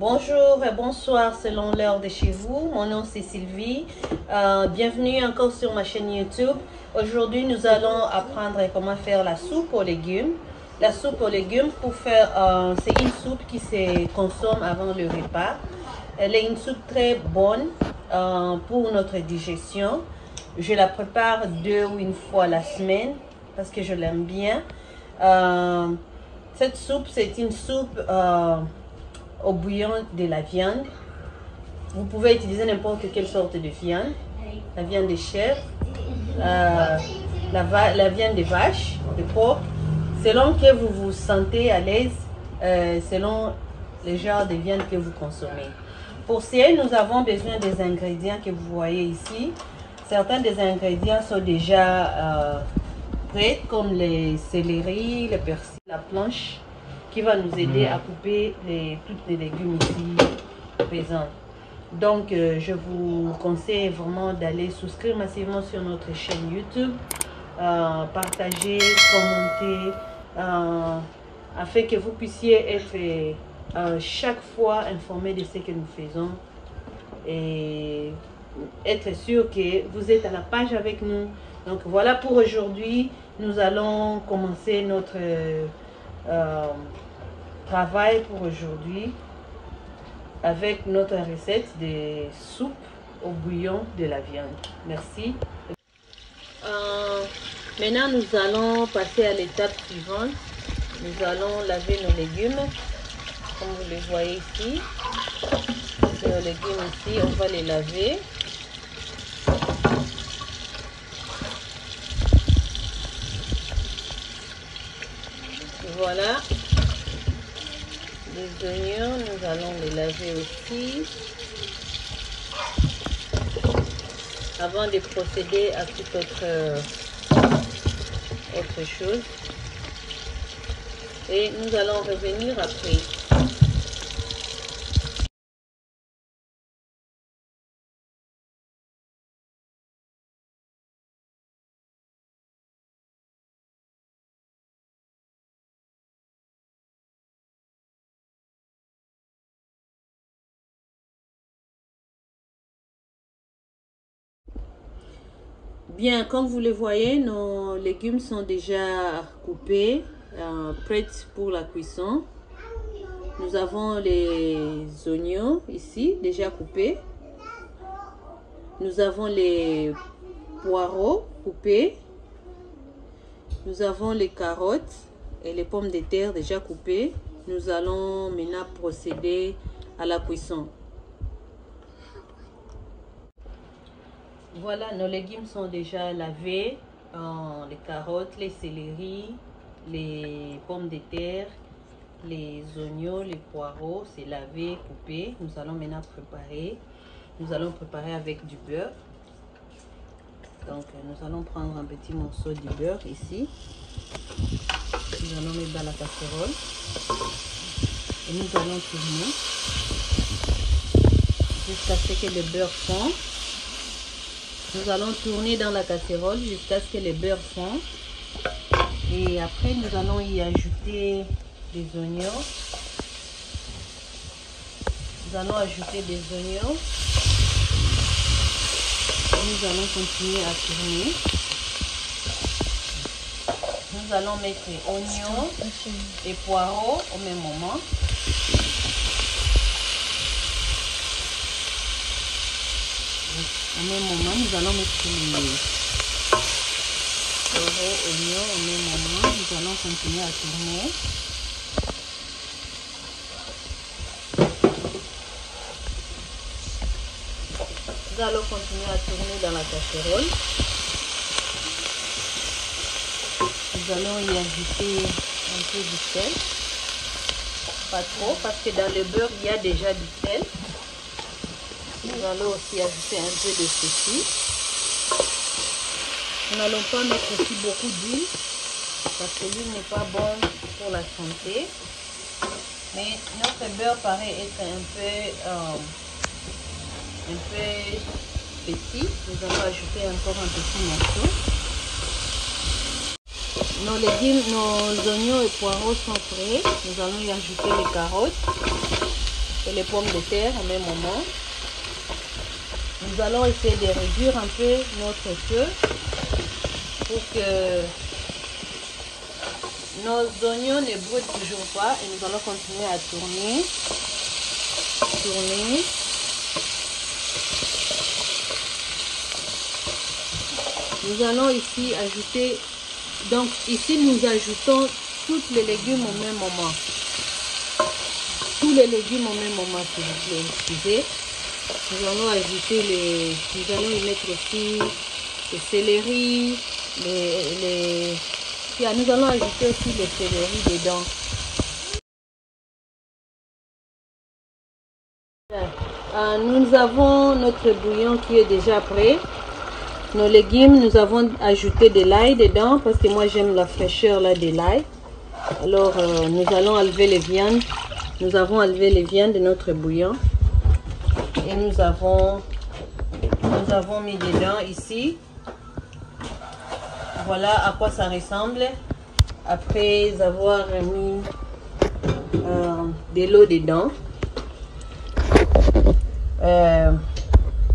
Bonjour et bonsoir selon l'heure de chez vous. Mon nom c'est Sylvie. Bienvenue encore sur ma chaîne YouTube. Aujourd'hui, nous allons apprendre comment faire la soupe aux légumes. La soupe aux légumes, pour faire, c'est une soupe qui se consomme avant le repas. Elle est une soupe très bonne pour notre digestion. Je la prépare 2 ou 1 fois la semaine parce que je l'aime bien. Cette soupe, c'est une soupe au bouillon de la viande. Vous pouvez utiliser n'importe quelle sorte de viande. La viande de chèvre, la viande de vache, de porc. Selon que vous vous sentez à l'aise, selon le genre de viande que vous consommez. Pour cela, nous avons besoin des ingrédients que vous voyez ici. Certains des ingrédients sont déjà prêts, comme les céleri, le persil, la planche, qui va nous aider à couper toutes les légumes ici présents. Donc, je vous conseille vraiment d'aller souscrire massivement sur notre chaîne YouTube, partager, commenter, afin que vous puissiez être chaque fois informé de ce que nous faisons et être sûr que vous êtes à la page avec nous. Donc, voilà pour aujourd'hui. Nous allons commencer notre travail pour aujourd'hui avec notre recette de soupe au bouillon de la viande. Merci. Maintenant, nous allons passer à l'étape suivante. Nous allons laver nos légumes, comme vous les voyez ici. Nos légumes ici, on va les laver. Voilà. Les oignons, nous allons les laver aussi avant de procéder à toute autre chose. Et nous allons revenir après. Bien, comme vous le voyez, nos légumes sont déjà coupés, prêts pour la cuisson. Nous avons les oignons ici, déjà coupés. Nous avons les poireaux coupés. Nous avons les carottes et les pommes de terre déjà coupées. Nous allons maintenant procéder à la cuisson. Voilà, nos légumes sont déjà lavés, les carottes, les céleris, les pommes de terre, les oignons, les poireaux, c'est lavé, coupé. Nous allons maintenant préparer. Nous allons préparer avec du beurre. Donc, nous allons prendre un petit morceau de beurre ici. Nous allons mettre dans la casserole. Et nous allons tourner jusqu'à ce que le beurre fonde. Nous allons tourner dans la casserole jusqu'à ce que le beurre fonde. Et après, nous allons y ajouter des oignons. Nous allons ajouter des oignons. Et nous allons continuer à tourner. Nous allons mettre oignons et poireaux au même moment. Au même moment, nous allons mettre les poireaux, oignons au même moment. Nous allons continuer à tourner. Nous allons continuer à tourner dans la casserole. Nous allons y ajouter un peu de sel. Pas trop, parce que dans le beurre, il y a déjà du sel. Nous allons aussi ajouter un peu de ceci. Nous n'allons pas mettre aussi beaucoup d'huile parce que l'huile n'est pas bonne pour la santé. Mais notre beurre paraît être un peu petit. Nous allons ajouter encore un petit morceau. Nos légumes, nos oignons et poireaux sont prêts. Nous allons y ajouter les carottes. et les pommes de terre au même moment. Nous allons essayer de réduire un peu notre feu pour que nos oignons ne brûlent toujours pas, et nous allons continuer à tourner. Nous allons ici ajouter, donc ici nous ajoutons tous les légumes au même moment. Tous les légumes au même moment, s'il vous plaît, excusez. Nous allons ajouter nous allons y mettre aussi le céleri, nous allons ajouter aussi le céleri dedans. Nous avons notre bouillon qui est déjà prêt. Nos légumes, nous avons ajouté de l'ail dedans parce que moi j'aime la fraîcheur là de l'ail. Alors nous allons enlever les viandes. Nous avons enlevé les viandes de notre bouillon et nous avons mis dedans ici. Voilà à quoi ça ressemble après avoir mis de l'eau dedans.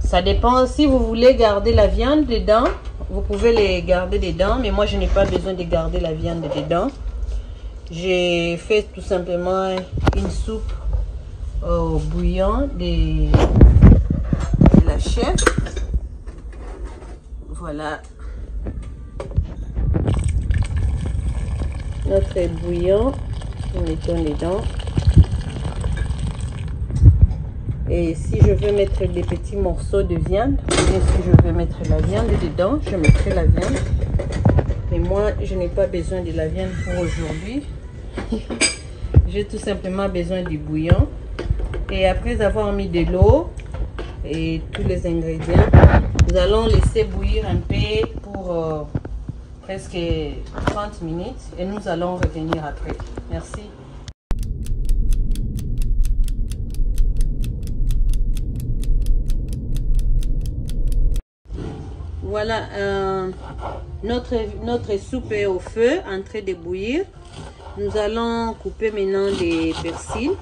Ça dépend, si vous voulez garder la viande dedans, vous pouvez les garder dedans, mais moi je n'ai pas besoin de garder la viande dedans. J'ai fait tout simplement une soupe au bouillon de la chèvre. Voilà. Notre bouillon, nous mettons dedans. Et si je veux mettre des petits morceaux de viande, et si je veux mettre la viande dedans, je mettrai la viande. Mais moi, je n'ai pas besoin de la viande pour aujourd'hui. J'ai tout simplement besoin du bouillon. Et après avoir mis de l'eau et tous les ingrédients, nous allons laisser bouillir un peu pour presque 30 minutes. Et nous allons revenir après. Merci. Voilà, notre soupe est au feu, en train de bouillir. Nous allons couper maintenant les persils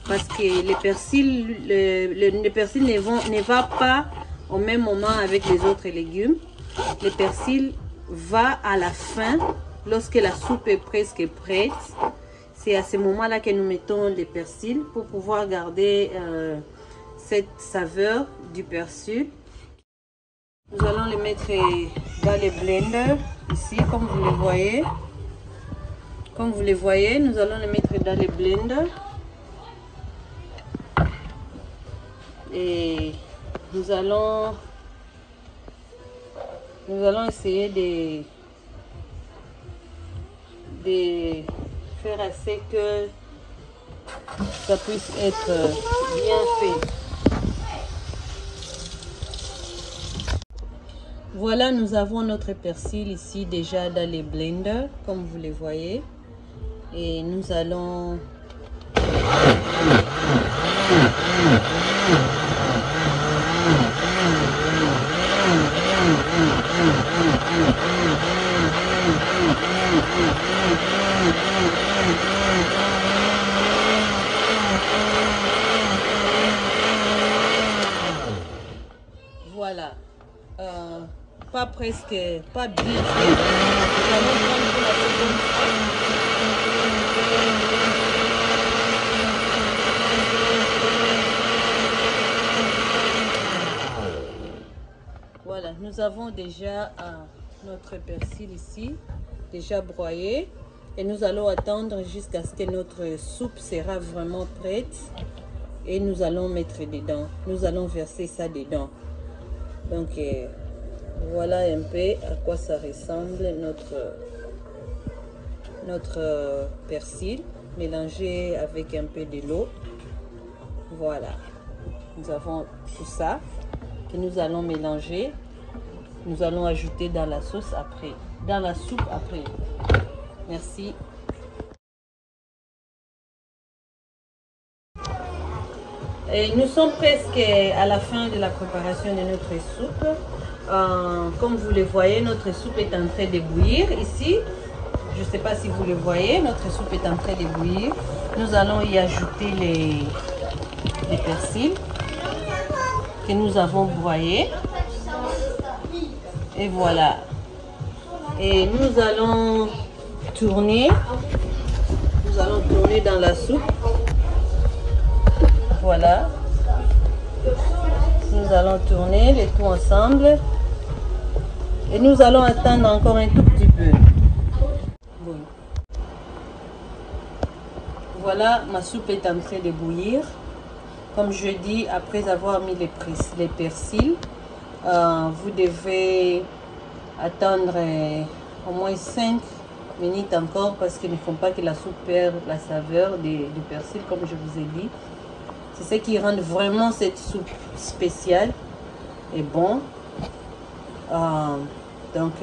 parce que les persils, le persil ne va pas au même moment avec les autres légumes. Le persil va à la fin, lorsque la soupe est presque prête. C'est à ce moment-là que nous mettons les persils pour pouvoir garder cette saveur du persil. Nous allons les mettre dans les blenders, ici, comme vous les voyez. Comme vous les voyez, nous allons les mettre dans les blenders. Et nous allons essayer de faire assez que ça puisse être bien fait. Voilà, nous avons notre persil ici déjà dans les blenders, comme vous les voyez. Et nous allons... Voilà. Pas presque, pas bien fait. Voilà, nous avons déjà notre persil ici, déjà broyé. Et nous allons attendre jusqu'à ce que notre soupe sera vraiment prête. Et nous allons mettre dedans. Nous allons verser ça dedans. Donc, voilà un peu à quoi ça ressemble notre persil mélangé avec un peu de l'eau. Voilà, nous avons tout ça que nous allons mélanger. Nous allons ajouter dans la sauce après, dans la soupe après. Merci. Et nous sommes presque à la fin de la préparation de notre soupe. Comme vous le voyez, notre soupe est en train de bouillir ici. Je ne sais pas si vous le voyez, notre soupe est en train de bouillir. Nous allons y ajouter de persil que nous avons broyé. Et voilà. Et nous allons tourner. Nous allons tourner dans la soupe. Voilà. Nous allons tourner les tout ensemble. Et nous allons attendre encore un tout petit peu. Bon. Voilà, ma soupe est en train de bouillir. Comme je dis, après avoir mis les persils, vous devez attendre au moins 5 minutes encore parce qu'il ne faut pas que la soupe perde la saveur du persil, comme je vous ai dit. C'est ce qui rend vraiment cette soupe spéciale et bon. Donc,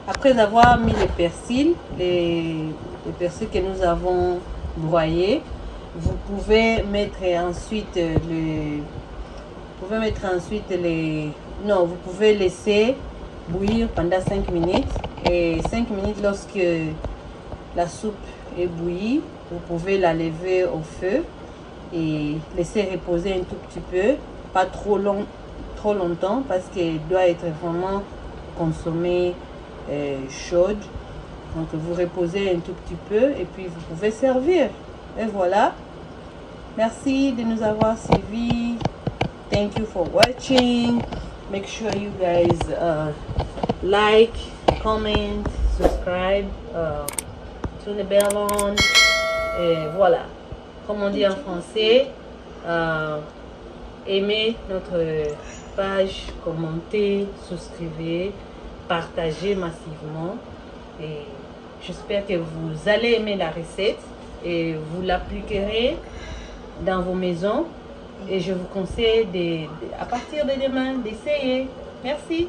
après avoir mis les persils que nous avons broyés, vous pouvez mettre ensuite non, vous pouvez laisser bouillir pendant 5 minutes. Et 5 minutes, lorsque la soupe est bouillie, vous pouvez la lever au feu et laisser reposer un tout petit peu, pas trop longtemps parce qu'elle doit être vraiment consommée chaude. Donc vous reposez un tout petit peu et puis vous pouvez servir. Et voilà. Merci de nous avoir suivis. Thank you for watching. Make sure you guys like, comment, subscribe, turn the bell on. Et voilà. Comme on dit en français, aimez notre page, commentez, souscrivez, partagez massivement. Et j'espère que vous allez aimer la recette et vous l'appliquerez dans vos maisons. Et je vous conseille à partir de demain d'essayer. Merci.